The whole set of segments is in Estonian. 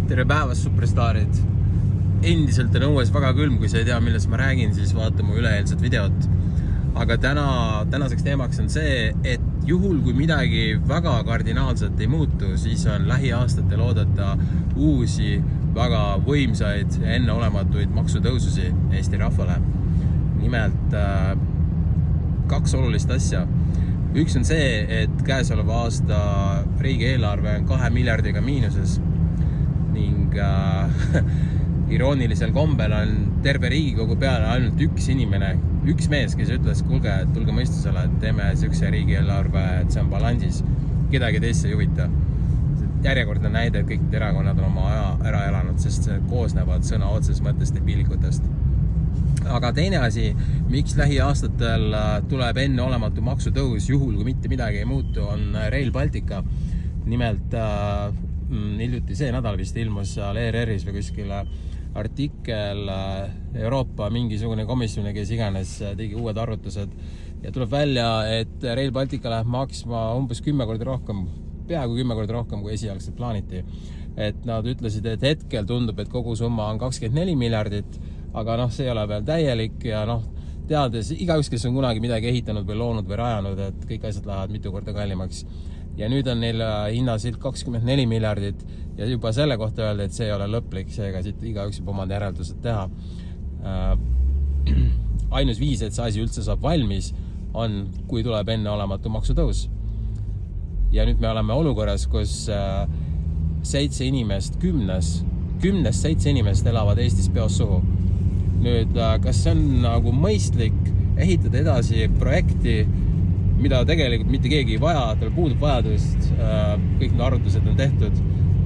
Tere päevast, superstaarid! Endiselt on õues väga külm, kui sa ei tea, millest ma räägin, siis vaata mu üleeelset videot. Aga tänaseks teemaks on see, et juhul kui midagi väga kardinaalselt ei muutu, siis on lähiaastatel oodata uusi, väga võimsaid ja enneolematuid maksutõususi Eesti rahvale. Nimelt kaks olulist asja. Üks on see, et käesoleva aasta riigieelarve on 2 miljardiga miinuses ning iroonilisel kombel on terve Riigikogu peale ainult üks inimene, üks mees, kes ütles, kuulge, tulge mõistusele, et teeme siukse riigieelarve, et see on balansis. Kedagi teist ei huvita. Järjekordne näide, et kõik erakonnad on oma aja ära elanud, sest see koosnevad sõna otseses mõttes debiilikutest. Aga teine asi, miks lähiaastatel tuleb enneolematu maksutõus, juhul kui mitte midagi ei muutu, on Rail Baltica. Nimelt hiljuti see nädal vist ilmus ERR-is või kuskil artikkel Euroopa mingisugune komisjoni, kes iganes tegi uued arvutused ja tuleb välja, et Rail Baltica läheb maksma umbes 10 korda rohkem, peaaegu 10 korda rohkem kui esialgselt plaaniti. Et nad ütlesid, et hetkel tundub, et kogu summa on 24 miljardit, aga see ei ole veel täielik ja teades igaüks, kes on kunagi midagi ehitanud või loonud või rajanud, et kõik asjad lähevad mitu korda kallimaks. Ja nüüd on neil hinnasilt 24 miljardit ja juba selle kohta öelda, et see ei ole lõplik, seega siit igaüks juba omad järeldused teha. Ainus viis, et see asi üldse saab valmis, on, kui tuleb enneolematu maksutõus. Ja nüüd me oleme olukorras, kus 7 inimest, 10-st 7 inimest elavad Eestis peos suhu. Nüüd, kas see on nagu mõistlik ehitada edasi projekti, mida tegelikult mitte keegi ei vaja, tal puudub vajadust, kõik need arvutused on tehtud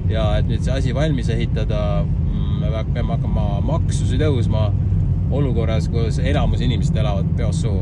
ja et nüüd see asi valmis ehitada, me peame hakkama maksusi tõusma olukorras, kus enamus inimesed elavad peos suhu.